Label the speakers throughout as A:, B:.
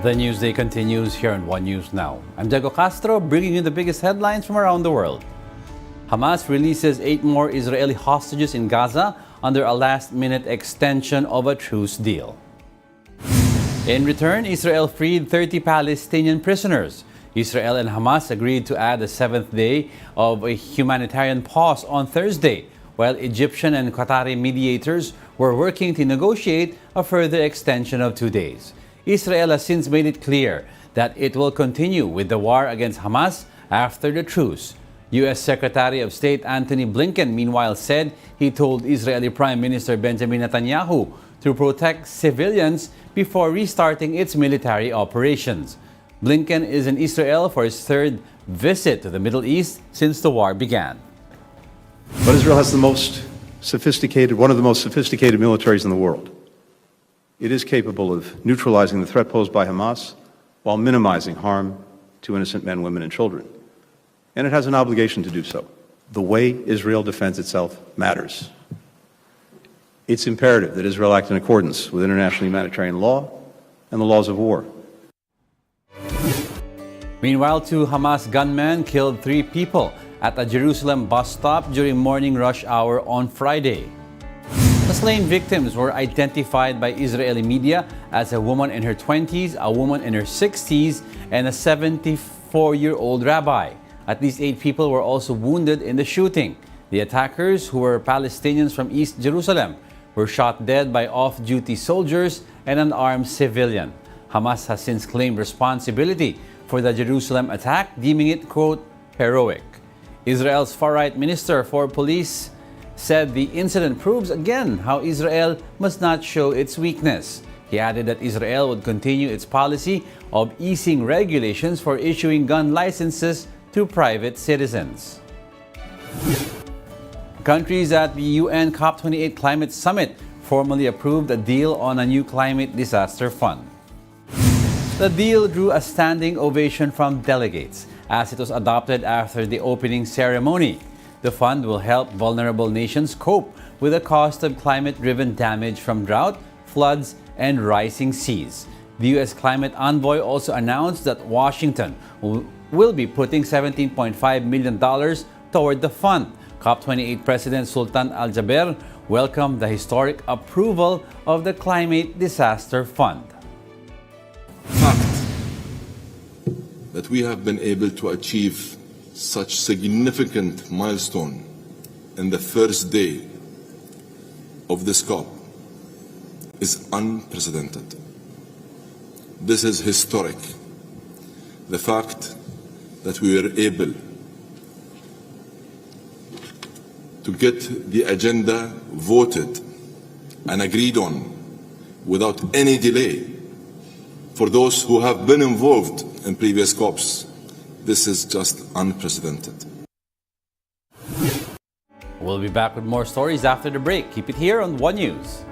A: The Newsday continues here on One News Now. I'm Diego Castro, bringing you the biggest headlines from around the world. Hamas releases 8 more Israeli hostages in Gaza under a last-minute extension of a truce deal. In return, Israel freed 30 Palestinian prisoners. Israel and Hamas agreed to add a 7th day of a humanitarian pause on Thursday, while Egyptian and Qatari mediators were working to negotiate a further extension of 2 days. Israel has since made it clear that it will continue with the war against Hamas after the truce. U.S. Secretary of State Antony Blinken, meanwhile, said he told Israeli Prime Minister Benjamin Netanyahu to protect civilians before restarting its military operations. Blinken is in Israel for his 3rd visit to the Middle East since the war began.
B: But Israel has one of the most sophisticated militaries in the world. It is capable of neutralizing the threat posed by Hamas while minimizing harm to innocent men, women, and children. And it has an obligation to do so. The way Israel defends itself matters. It's imperative that Israel act in accordance with international humanitarian law and the laws of war.
A: Meanwhile, 2 Hamas gunmen killed 3 people at a Jerusalem bus stop during morning rush hour on Friday. The slain victims were identified by Israeli media as a woman in her 20s, a woman in her 60s, and a 74-year-old rabbi. At least 8 people were also wounded in the shooting. The attackers, who were Palestinians from East Jerusalem, were shot dead by off-duty soldiers and an armed civilian. Hamas has since claimed responsibility for the Jerusalem attack, deeming it, quote, heroic. Israel's far-right minister for police said the incident proves again how Israel must not show its weakness. He added that Israel would continue its policy of easing regulations for issuing gun licenses to private citizens. Countries at the UN COP28 Climate Summit formally approved a deal on a new climate disaster fund. The deal drew a standing ovation from delegates as it was adopted after the opening ceremony. The fund will help vulnerable nations cope with the cost of climate-driven damage from drought, floods, and rising seas. The U.S. climate envoy also announced that Washington will be putting $17.5 million toward the fund. COP28 President Sultan Al Jaber welcomed the historic approval of the Climate Disaster Fund.
C: Fact that we have been able to achieve such significant milestone in the first day of this COP is unprecedented. This is historic. The fact that we were able to get the agenda voted and agreed on without any delay for those who have been involved in previous COPs, this is just unprecedented.
A: We'll be back with more stories after the break. Keep it here on One News.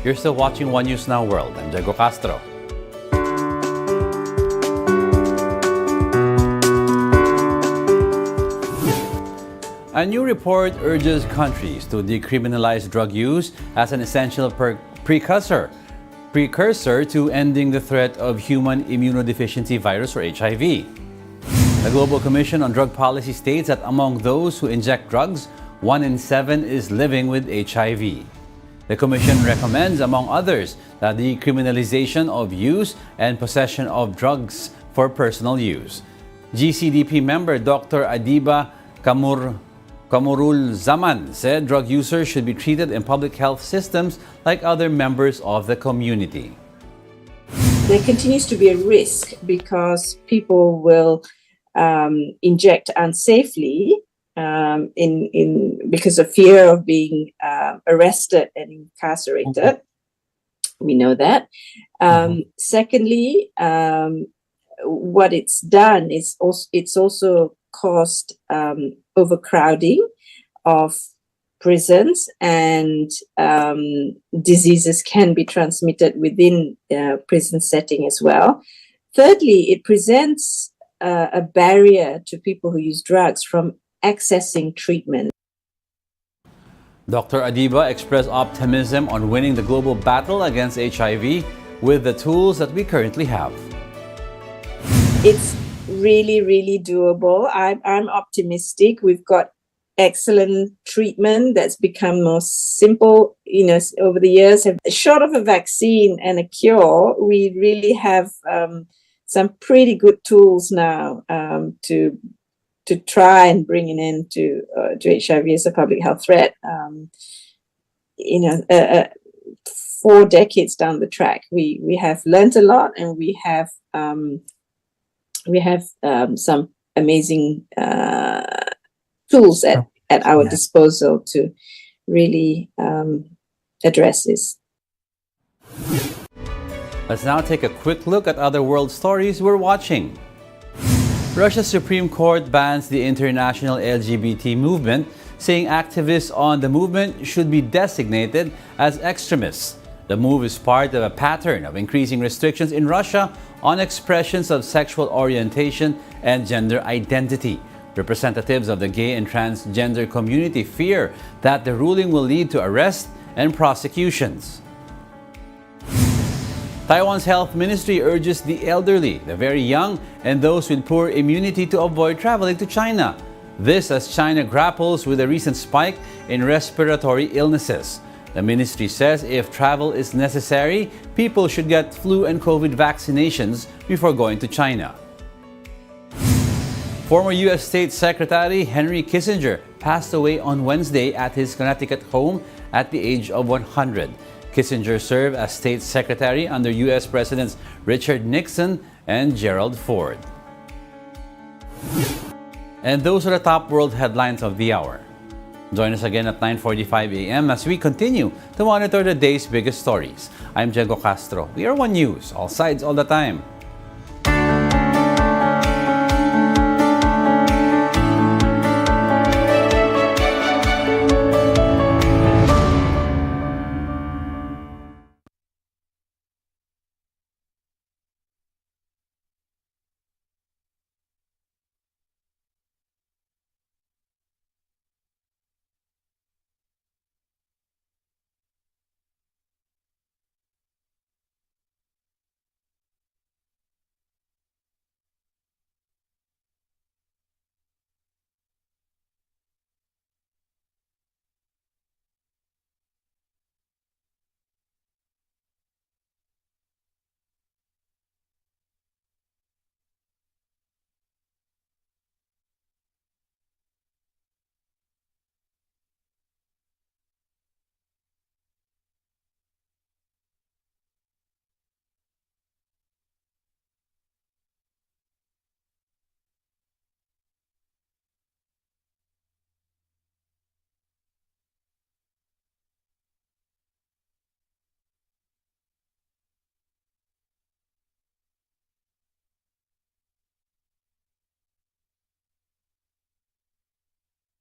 A: You're still watching One News Now World. I'm Diego Castro. A new report urges countries to decriminalize drug use as an essential precursor to ending the threat of human immunodeficiency virus, or HIV. The Global Commission on Drug Policy states that among those who inject drugs, 1 in 7 is living with HIV. The Commission recommends, among others, the decriminalization of use and possession of drugs for personal use. GCDP member Dr. Adiba Kamurul Zaman said drug users should be treated in public health systems like other members of the community.
D: There continues to be a risk because people will inject unsafely because of fear of being arrested and incarcerated. We know that. Secondly, what it's done is it's also caused overcrowding of prisons, and diseases can be transmitted within prison setting as well. Thirdly, it presents a barrier to people who use drugs from accessing treatment.
A: Dr. Adiba expressed optimism on winning the global battle against HIV with the tools that we currently have.
D: It's really, really doable. I'm optimistic. We've got excellent treatment that's become more simple, over the years. Short of a vaccine and a cure, we really have some pretty good tools now to try and bring an end to HIV as a public health threat. 4 decades down the track, we have learned a lot, and we have some amazing tools at our disposal to really address this.
A: Let's now take a quick look at other world stories we're watching. Russia's Supreme Court bans the international LGBT movement, saying activists on the movement should be designated as extremists. The move is part of a pattern of increasing restrictions in Russia on expressions of sexual orientation and gender identity. Representatives of the gay and transgender community fear that the ruling will lead to arrests and prosecutions. Taiwan's health ministry urges the elderly, the very young, and those with poor immunity to avoid traveling to China. This as China grapples with a recent spike in respiratory illnesses. The ministry says if travel is necessary, people should get flu and COVID vaccinations before going to China. Former U.S. State Secretary Henry Kissinger passed away on Wednesday at his Connecticut home at the age of 100. Kissinger served as State Secretary under U.S. Presidents Richard Nixon and Gerald Ford. And those are the top world headlines of the hour. Join us again at 9:45 a.m. as we continue to monitor the day's biggest stories. I'm Diego Castro. We are One News, all sides, all the time.